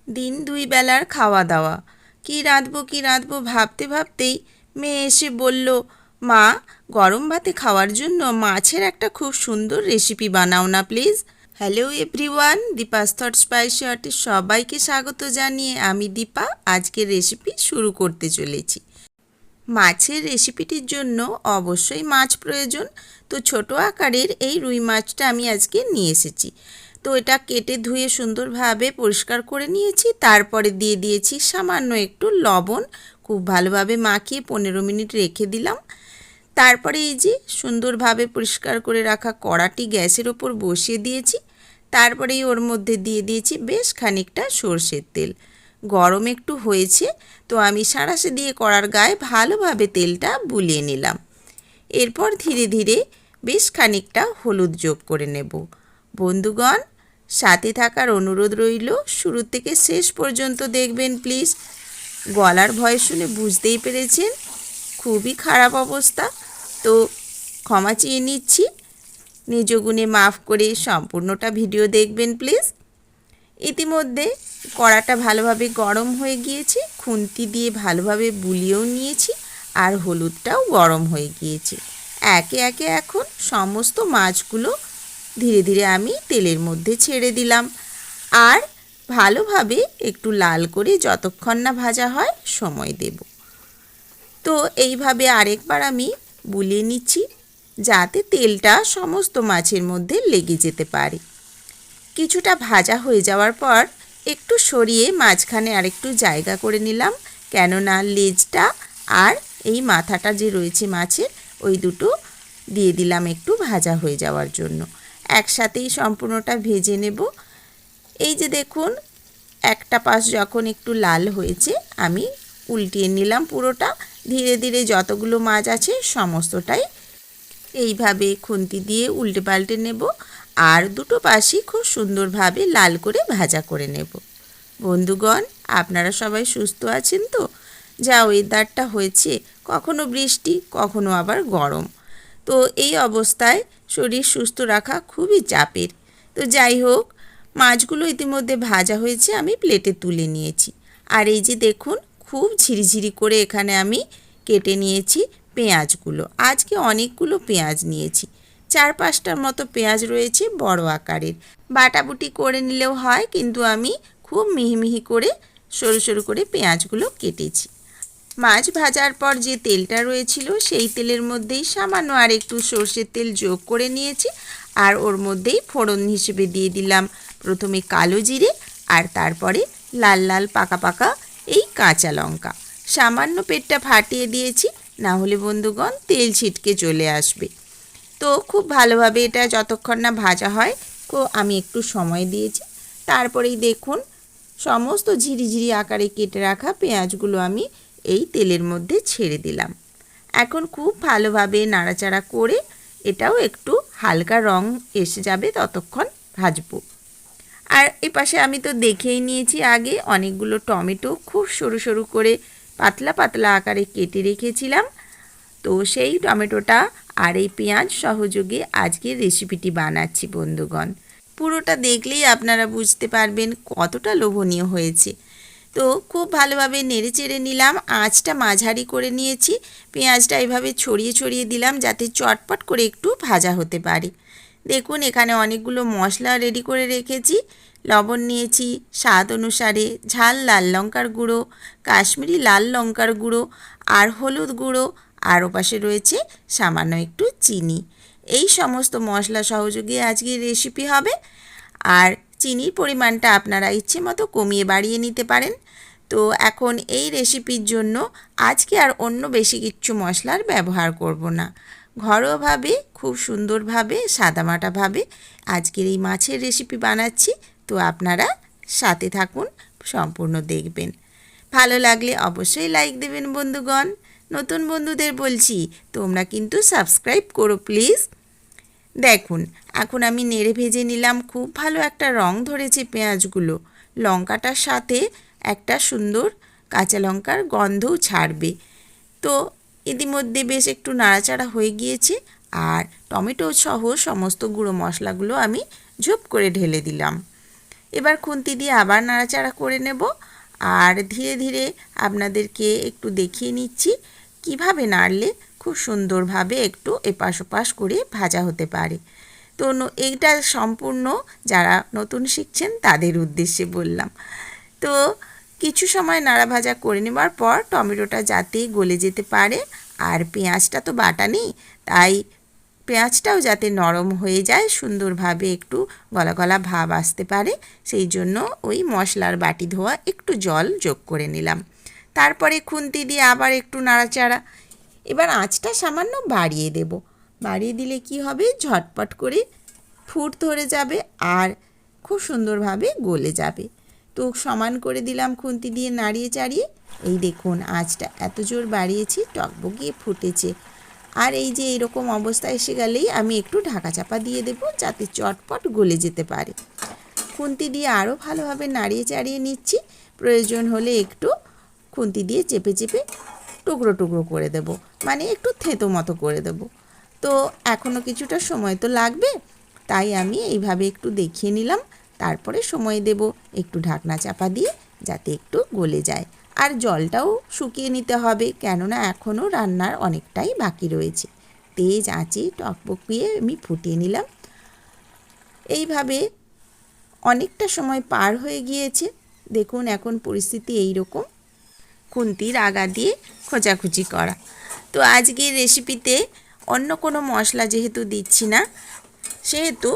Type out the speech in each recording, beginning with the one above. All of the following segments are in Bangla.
দিন দুই বেলার খাওয়া দাওয়া। কি রাঁধবো ভাবতে ভাবতেই মেয়ে এসে বলল, মা, গরম ভাতে খাওয়ার জন্য মাছের একটা খুব সুন্দর রেসিপি বানাও না please. Hello everyone, Deepa's thought spicy আর্টে সবাইকে স্বাগত জানিয়ে আমি দীপা আজকের রেসিপি শুরু করতে চলেছি। মাছের রেসিপিটির জন্য অবশ্যই মাছ প্রয়োজন। তো ছোট আকারের এই রুই মাছটা আমি আজকে নিয়ে এসেছি। তো এটা কেটে ধুয়ে সুন্দরভাবে পরিষ্কার করে নিয়েছি। তারপরে দিয়ে দিয়েছি সামান্য একটু লবণ, খুব ভালোভাবে মাখিয়ে 15 মিনিট রেখে দিলাম। তারপরে এই যে সুন্দরভাবে পরিষ্কার করে রাখা কড়াটি গ্যাসের ওপর বসিয়ে দিয়েছি। তারপরেই ওর মধ্যে দিয়ে দিয়েছি বেশ খানিকটা সর্ষের তেল। গরম একটু হয়েছে, তো আমি সাঁড়াশে দিয়ে কড়ার গায়ে ভালোভাবে তেলটা বুলিয়ে নিলাম। এরপর ধীরে ধীরে বেশ খানিকটা হলুদ যোগ করে নেব। বন্ধুগণ, সাথে থাকার অনুরোধ রইল, শুরু থেকে শেষ পর্যন্ত দেখবেন প্লিজ। গলার ভয় শুনে বুঝতেই পেরেছেন খুবই খারাপ অবস্থা, তো ক্ষমা চেয়ে নিচ্ছি। নিজ গুণে মাফ করে সম্পূর্ণটা ভিডিও দেখবেন প্লিজ। ইতিমধ্যে কড়াটা ভালোভাবে গরম হয়ে গিয়েছে, খুন্তি দিয়ে ভালোভাবে বুলিয়েও নিয়েছি, আর হলুদটাও গরম হয়ে গিয়েছে। একে একে এখন সমস্ত মাছগুলো ধীরে ধীরে আমি তেলের মধ্যে ছেড়ে দিলাম, আর ভালোভাবে একটু লাল করে যতক্ষণ না ভাজা হয় সময় দেব। তো এইভাবে আরেকবার আমি বুলিয়ে নিচ্ছি, যাতে তেলটা সমস্ত মাছের মধ্যে লেগে যেতে পারে। কিছুটা ভাজা হয়ে যাওয়ার পর একটু সরিয়ে মাঝখানে আরেকটু জায়গা করে নিলাম, কেননা লেজটা আর এই মাথাটা যে রয়েছে মাছের, ওই দুটো দিয়ে দিলাম একটু ভাজা হয়ে যাওয়ার জন্য। একসাথেই সম্পূর্ণটা ভেজে নেব। এই যে দেখুন, একটা পাশ যখন একটু লাল হয়েছে আমি উল্টিয়ে নিলাম পুরোটা। ধীরে ধীরে যতগুলো মাছ আছে সমস্তটাই এইভাবে খুন্তি দিয়ে উল্টে পাল্টে নেব, আর দুটো পাশই খুব সুন্দরভাবে লাল করে ভাজা করে নেব। বন্ধুগণ, আপনারা সবাই সুস্থ আছেন তো? যা ওয়েদারটা হয়েছে, কখনো বৃষ্টি কখনো আবার গরম, তো এই অবস্থায় শরীর সুস্থ রাখা খুবই চাপের। তো যাই হোক, মাছগুলো ইতিমধ্যে ভাজা হয়েছে, আমি প্লেটে তুলে নিয়েছি। আর এই যে দেখুন, খুব ঝিরিঝিরি করে এখানে আমি কেটে নিয়েছি পেঁয়াজগুলো। আজকে অনেকগুলো পেঁয়াজ নিয়েছি, 4-5টার মতো পেঁয়াজ রয়েছে বড় আকারের। বাটাবুটি করে নিলেও হয়, কিন্তু আমি খুব মিহি মিহি করে সরু সরু করে পেঁয়াজগুলো কেটেছি। মাছ ভাজার পর যে তেলটা রয়েছিল সেই তেলের মধ্যেই সামান্য আর একটু সর্ষের তেল যোগ করে নিয়েছি, আর ওর মধ্যেই ফোড়ন হিসেবে দিয়ে দিলাম প্রথমে কালো জিরে, আর তারপরে লাল লাল পাকা পাকা এই কাঁচা লঙ্কা। সামান্য পেটটা ফাটিয়ে দিয়েছি, না হলে বন্ধুগণ তেল ছিটকে চলে আসবে। তো খুব ভালোভাবে এটা যতক্ষণ না ভাজা হয় আমি একটু সময় দিয়েছি। তারপরেই দেখুন, সমস্ত ঝিরিঝিরি আকারে কেটে রাখা পেঁয়াজগুলো আমি এই তেলের মধ্যে ছেড়ে দিলাম। এখন খুব ভালোভাবে নাড়াচাড়া করে এটাও একটু হালকা রং এসে যাবে ততক্ষণ ভাজবো। আর এপাশে আমি তো দেখেই নিয়েছি আগে, অনেকগুলো টমেটো খুব সরু সরু করে পাতলা পাতলা আকারে কেটে রেখেছিলাম। তো সেই টমেটোটা আর এই পেঁয়াজ সহযোগে আজকের রেসিপিটি বানাচ্ছি বন্ধুগণ। পুরোটা দেখলেই আপনারা বুঝতে পারবেন কতটা লোভনীয় হয়েছে। তো খুব ভালোভাবে নেড়ে চেড়ে নিলাম, আঁচটা মাঝারি করে নিয়েছি। পেঁয়াজটা এভাবে ছড়িয়ে ছড়িয়ে দিলাম যাতে চটপট করে একটু ভাজা হতে পারে। দেখুন, এখানে অনেকগুলো মশলা রেডি করে রেখেছি। লবণ নিয়েছি স্বাদ অনুসারে, ঝাল লাল লঙ্কার গুঁড়ো, কাশ্মীরি লাল লঙ্কার গুঁড়ো, আর হলুদ গুঁড়ো, আর ওপাশে রয়েছে সামান্য একটু চিনি। এই সমস্ত মশলা সহযোগে আজকের রেসিপি হবে। আর চিনির পরিমাণটা আপনারা ইচ্ছে মতো কমিয়ে বাড়িয়ে নিতে পারেন। তো এখন এই রেসিপির জন্য আজকে আর অন্য বেশি কিচ্ছু মশলার ব্যবহার করব না। ঘরোয়াভাবে খুব সুন্দরভাবে সাদামাটাভাবে আজকের এই মাছের রেসিপি বানাচ্ছি। তো আপনারা সাথে থাকুন, সম্পূর্ণ দেখবেন। ভালো লাগলে অবশ্যই লাইক দেবেন বন্ধুগণ। নতুন বন্ধুদের বলছি, তোমরা কিন্তু সাবস্ক্রাইব করো প্লিজ। দেখুন, এখন আমি নেড়ে ভেজে নিলাম, খুব ভালো একটা রং ধরেছে পেঁয়াজগুলো। লঙ্কাটার সাথে একটা সুন্দর কাঁচা লঙ্কার গন্ধও ছাড়বে। তো ইতিমধ্যে বেশ একটু নাড়াচাড়া হয়ে গিয়েছে, আর টমেটো সহ সমস্ত গুঁড়ো মশলাগুলো আমি ঝুপ করে ঢেলে দিলাম। এবার খুন্তি দিয়ে আবার নাড়াচাড়া করে নেব, আর ধীরে ধীরে আপনাদেরকে একটু দেখিয়ে নিচ্ছি কিভাবে নাড়লে খুব সুন্দরভাবে একটু এপাশ ওপাশ করে ভাজা হতে পারে। তো এইটা সম্পূর্ণ যারা নতুন শিখছেন তাদের উদ্দেশ্যে বললাম। তো কিছু সময় নাড়া ভাজা করে নেবার পর টমেটোটা যাতে গলে যেতে পারে, আর পেঁয়াজটা তো বাটা নেই, তাই পেঁয়াজটাও যাতে নরম হয়ে যায়, সুন্দরভাবে একটু গলা গলা ভাব আসতে পারে, সেই জন্য ওই মশলার বাটি ধোয়া একটু জল যোগ করে নিলাম। তারপরে খুন্তি দিয়ে আবার একটু নাড়াচাড়া। এবার আঁচটা সামান্য বাড়িয়ে দেব। বাড়িয়ে দিলে কি হবে, ঝটপট করে ফুট ধরে যাবে আর খুব সুন্দরভাবে গলে যাবে। তো সমান করে দিলাম খুন্তি দিয়ে নাড়িয়ে চাড়িয়ে। এই দেখুন আঁচটা এত জোর বাড়িয়েছি, টকবগিয়ে ফুটেছে। আর এই যে এইরকম অবস্থা এসে গেলেই আমি একটু ঢাকা চাপা দিয়ে দেব, যাতে চটপট গলে যেতে পারে। খুন্তি দিয়ে আরও ভালোভাবে নাড়িয়ে চাড়িয়ে নিচ্ছি। প্রয়োজন হলে একটু খুন্তি দিয়ে চেপে চেপে টুকরো টুকরো করে দেব, মানে একটু থেঁতো মতো করে দেব। তো এখনও কিছুটা সময় তো লাগবে, তাই আমি এইভাবে একটু দেখিয়ে নিলাম। তারপরে সময় দেব একটু ঢাকনা চাপা দিয়ে, যাতে একটু গলে যায়। আর জলটাও শুকিয়ে নিতে হবে, কেননা এখনও রান্নার অনেকটাই বাকি রয়েছে। তেজ আঁচে টকবকিয়ে আমি ফুটিয়ে নিলাম। এইভাবে অনেকটা সময় পার হয়ে গিয়েছে। দেখুন এখন পরিস্থিতি এই রকম, খুন্তির আগা দিয়ে খোঁচাখুচি করা। তো আজকের রেসিপিতে অন্য কোনো মশলা যেহেতু দিচ্ছি না, সেহেতু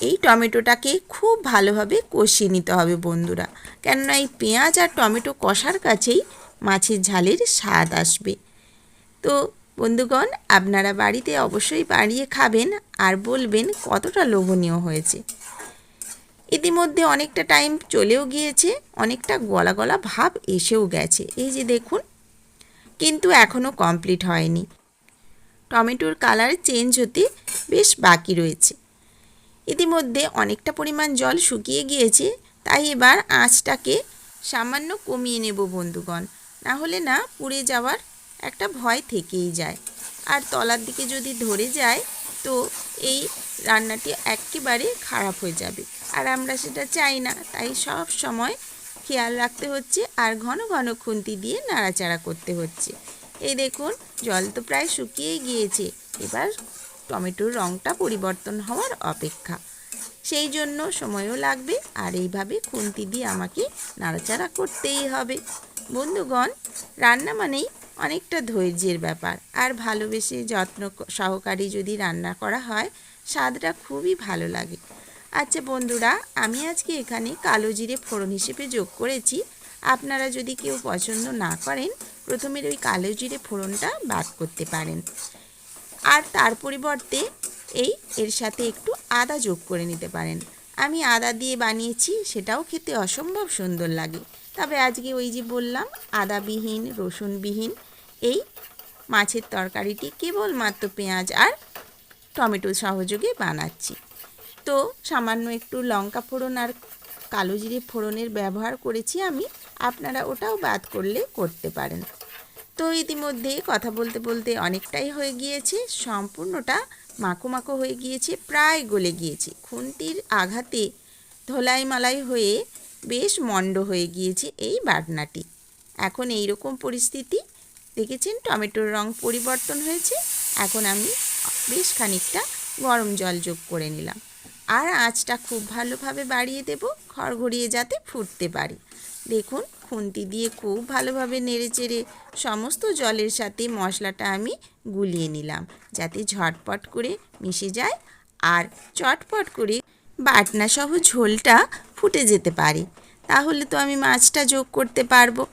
এই টমেটোটাকে খুব ভালোভাবে কষিয়ে নিতে হবে বন্ধুরা, কেননা এই পেঁয়াজ আর টমেটো কষার কাছেই মাছের ঝালের স্বাদ আসবে। তো বন্ধুগণ, আপনারা বাড়িতে অবশ্যই বানিয়ে খাবেন আর বলবেন কতটা লোভনীয় হয়েছে। ইতিমধ্যে অনেকটা টাইম চলেও গিয়েছে, অনেকটা গলা গলা ভাব এসেও গেছে, এই যে দেখুন, কিন্তু এখনও কমপ্লিট হয়নি। টমেটোর কালার চেঞ্জ হতে বেশ বাকি রয়েছে। ইতিমধ্যে অনেকটা পরিমাণ জল শুকিয়ে গিয়েছে, তাই এবার আঁচটাকে সামান্য কমিয়ে নেব বন্ধুগণ, না হলে না পুড়ে যাওয়ার একটা ভয় থেকেই যায়। আর তলার দিকে যদি ধরে যায় তো এই রান্নাটি একেবারে খারাপ হয়ে যাবে, আর আমরা সেটা চাই না। তাই সব সময় খেয়াল রাখতে হচ্ছে, আর ঘন ঘন খুন্তি দিয়ে নাড়াচাড়া করতে হচ্ছে। এই দেখুন জল তো প্রায় শুকিয়ে গিয়েছে, এবার টমেটোর রঙটা পরিবর্তন হওয়ার অপেক্ষা, সেই জন্য সময়ও লাগবে। আর এইভাবে খুন্তি দিয়ে আমাকে নাড়াচাড়া করতেই হবে। বন্ধুগণ, রান্না মানেই অনেকটা ধৈর্যের ব্যাপার, আর ভালোবেসে যত্ন সহকারে যদি রান্না করা হয়, স্বাদটা খুবই ভালো লাগে। আচ্ছা বন্ধুরা, আমি আজকে এখানে কালো জিরে ফোড়ন হিসেবে যোগ করেছি। আপনারা যদি কেউ পছন্দ না করেন, প্রথমের ওই কালো জিরে ফোড়নটা বাদ করতে পারেন, আর তার পরিবর্তে এর সাথে একটু আদা যোগ করে নিতে পারেন। আমি আদা দিয়ে বানিয়েছি, সেটাও খেতে অসম্ভব সুন্দর লাগে। তবে আজকে ওই যে বললাম, আদাবিহীন রসুনবিহীন এই মাছের তরকারিটি কেবলমাত্র পেঁয়াজ আর টমেটো সহযোগে বানাচ্ছি। তো সামান্য একটু লঙ্কা ফোড়ন আর কালো জিরে ফোড়নের ব্যবহার করেছি আমি, আপনারা ওটাও বাদ করলে করতে পারেন। তো ইতিমধ্যে কথা বলতে বলতে অনেকটাই হয়ে গিয়েছে, সম্পূর্ণটা মাখো মাখো হয়ে গিয়েছে, প্রায় গলে গিয়েছে। খুন্তির আঘাতে ধোলাই মালাই হয়ে বেশ মন্ড হয়ে গিয়েছে এই বাটনাটি। এখন এই রকম পরিস্থিতি, দেখেছেন টমেটোর রং পরিবর্তন হয়েছে। এখন আমি বেশ খানিকটা গরম জল যোগ করে নিলাম, আর আঁচটা খুব ভালোভাবে বাড়িয়ে দেব, খড়ঘড়িয়ে যাতে ফুটতে পারে। দেখুন খুন্তি দিয়ে খুব ভালোভাবে নেড়েচেড়ে সমস্ত জলের সাথে মশলাটা আমি গুলিয়ে নিলাম, যাতে ঝটপট করে মিশে যায় আর চটপট করে বাটনাসহ ঝোলটা ফুটে যেতে পারে। তাহলে তো আমি মাছটা যোগ করতে পারবো।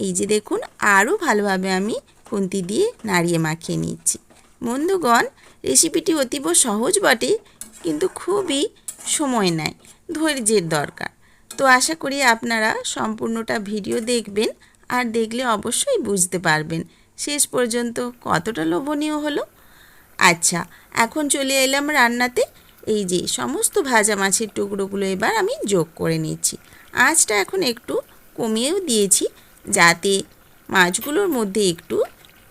এই যে দেখুন, আরও ভালোভাবে আমি খুন্তি দিয়ে নাড়িয়ে মাখিয়ে নিচ্ছি। বন্ধুগণ, রেসিপিটি অতীব সহজ বটে, কিন্তু খুবই সময় নেয়, ধৈর্যের দরকার। তো আশা করি আপনারা সম্পূর্ণটা ভিডিও দেখবেন, আর দেখলে অবশ্যই বুঝতে পারবেন শেষ পর্যন্ত কতটা লোভনীয় হলো। আচ্ছা, এখন চলে এলাম রান্নাতে। এই যে সমস্ত ভাজা মাছের টুকরোগুলো এবার আমি যোগ করে নিচ্ছি। আঁচটা এখন একটু কমিয়েও দিয়েছি, যাতে মাছগুলোর মধ্যে একটু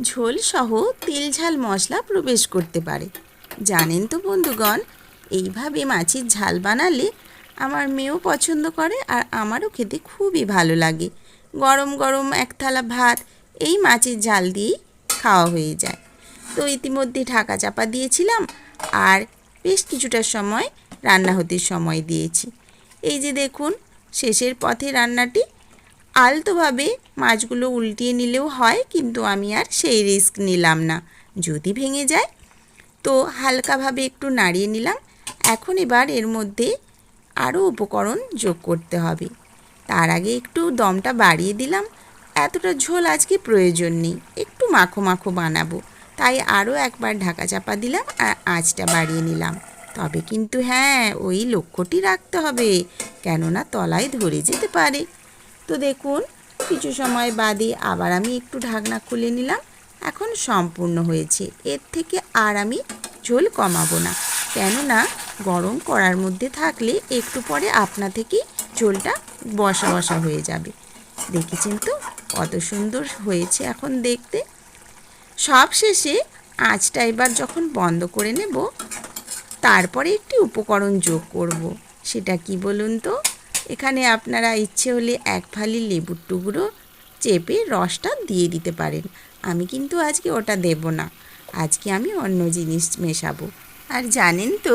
ঝোলসহ তেল ঝাল মশলা প্রবেশ করতে পারে। জানেন তো বন্ধুগণ, এইভাবে মাছের ঝাল বানালে আমার মেয়েও পছন্দ করে আর আমারও খেতে খুবই ভালো লাগে। গরম গরম এক থালা ভাত এই মাছের ঝাল দিয়েই খাওয়া হয়ে যায়। তো ইতিমধ্যে ঢাকা চাপা দিয়েছিলাম আর বেশ কিছুটা সময় রান্না হতে সময় দিয়েছি। এই যে দেখুন শেষের পথে রান্নাটি। আলতোভাবে মাছগুলো উল্টিয়ে নিলেও হয়, কিন্তু আমি আর সেই রিস্ক নিলাম না, যদি ভেঙে যায়। তো হালকাভাবে একটু নাড়িয়ে নিলাম। এখন এবার এর মধ্যে আরও উপকরণ যোগ করতে হবে। তার আগে একটু দমটা বাড়িয়ে দিলাম। এতটা ঝোল আজকে প্রয়োজন নেই, একটু মাখো মাখো বানাবো, তাই আরও একবার ঢাকা চাপা দিলাম আর আঁচটা বাড়িয়ে নিলাম। তবে কিন্তু হ্যাঁ, ওই লক্ষ্যটি রাখতে হবে, কেননা তলায় ধরে যেতে পারে। তো দেখুন কিছু সময় বাদে আবার আমি একটু ঢাকনা খুলে নিলাম। এখন সম্পূর্ণ হয়েছে, এর থেকে আর আমি ঝোল কমাবো না, কেননা গরম কড়ার মধ্যে থাকলে একটু পরে আপনা থেকেই ঝোলটা বসা বসা হয়ে যাবে। দেখেছেন তো কত সুন্দর হয়েছে এখন দেখতে। সব শেষে আঁচটা এবার যখন বন্ধ করে নেব, তারপরে একটি উপকরণ যোগ করব। সেটা কি বলুন তো? এখানে আপনারা ইচ্ছে হলে এক ফালি লেবুর টুকরো চেপে রসটা দিয়ে দিতে পারেন। আমি কিন্তু আজকে ওটা দেব না, আজকে আমি অন্য জিনিস মেশাবো। আর জানেন তো,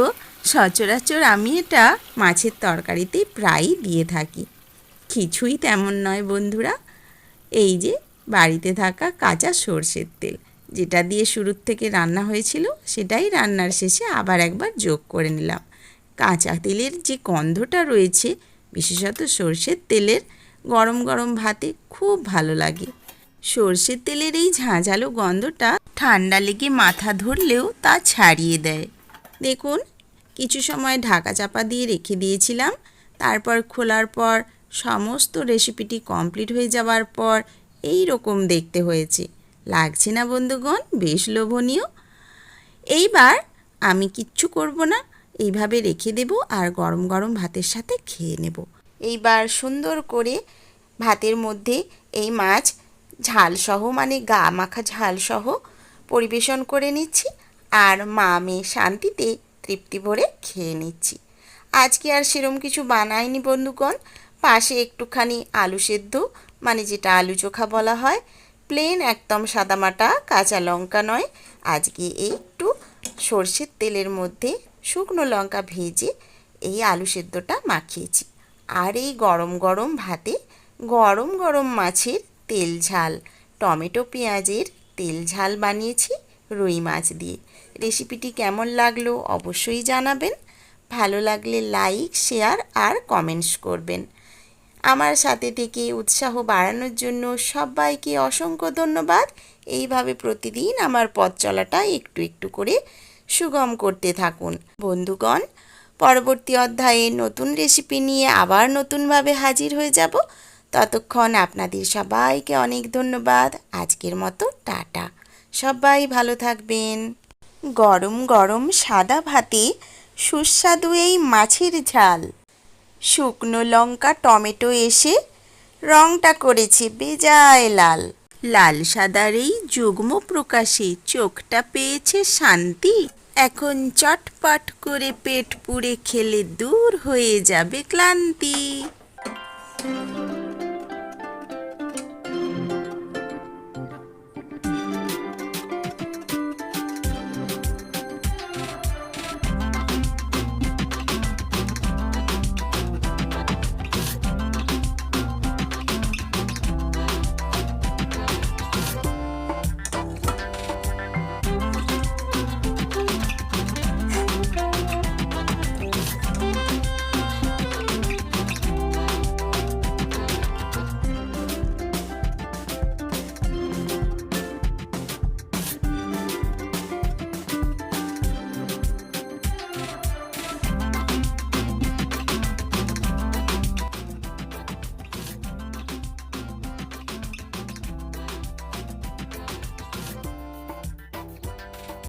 সচরাচর আমি এটা মাছের তরকারিতে প্রায়ই দিয়ে থাকি। কিছুই তেমন নয় বন্ধুরা, এই যে বাড়িতে থাকা কাঁচা সর্ষের তেল, যেটা দিয়ে শুরুর থেকে রান্না হয়েছিল, সেটাই রান্নার শেষে আবার একবার যোগ করে নিলাম। কাঁচা তেলের যে গন্ধটা রয়েছে, বিশেষত সর্ষের তেলের, গরম গরম ভাতে খুব ভালো লাগে। সর্ষের তেলের এই ঝাঁঝালো গন্ধটা ঠান্ডা লেগে মাথা ধরলেও তা ছাড়িয়ে দেয়। দেখুন কিছু সময় ঢাকা চাপা দিয়ে রেখে দিয়েছিলাম, তারপর খোলার পর সমস্ত রেসিপিটি কমপ্লিট হয়ে যাওয়ার পর এই রকম দেখতে হয়েছে। লাগছে না বন্ধুগণ বেশ লোভনীয়? এইবার আমি কিচ্ছু করব না, এইভাবে রেখে দেব আর গরম গরম ভাতের সাথে খেয়ে নেব। এইবার সুন্দর করে ভাতের মধ্যে এই মাছ ঝালসহ, মানে গা মাখা ঝালসহ পরিবেশন করে নিচ্ছি আর মা মেয়ে শান্তিতে তৃপ্তি ভরে খেয়ে নিচ্ছি। আজকে আর সেরম কিছু বানাইনি বন্ধুগণ। পাশে একটুখানি আলু সেদ্ধ, মানে যেটা আলু চোখা বলা হয়, প্লেন একদম সাদামাটা, কাঁচা লঙ্কা নয়। আজকে একটু সর্ষের তেলের মধ্যে শুকনো লঙ্কা ভেজে এই আলু সেদ্ধটা মাখিয়েছি। আর এই গরম গরম ভাতে গরম গরম মাছের তেল ঝাল, টমেটো পেঁয়াজের তেল ঝাল বানিয়েছি রুই মাছ দিয়ে। রেসিপিটি কেমন লাগলো অবশ্যই জানাবেন। ভালো লাগলে লাইক, শেয়ার আর কমেন্টস করবেন। আমার সাথে থেকে উৎসাহ বাড়ানোর জন্য সবাইকে অসংখ্য ধন্যবাদ। এইভাবে প্রতিদিন আমার পথ চলাটা একটু একটু করে সুগম করতে থাকুন বন্ধুগণ। পরবর্তী অধ্যায়ে নতুন রেসিপি নিয়ে আবার নতুনভাবে হাজির হয়ে যাব। ততক্ষণ আপনাদের সবাইকে অনেক ধন্যবাদ। আজকের মতো টাটা, সবাই ভালো থাকবেন। গরম গরম সাদা ভাতে সুস্বাদু এই মাছের ঝাল, শুকনো লঙ্কা টমেটো এসে রংটা করেছে বেজায় লাল। লাল সাদার এই যুগ্ম প্রকাশে চোখটা পেয়েছে শান্তি। এখন চটপট করে পেট পুড়ে খেলে দূর হয়ে যাবে ক্লান্তি।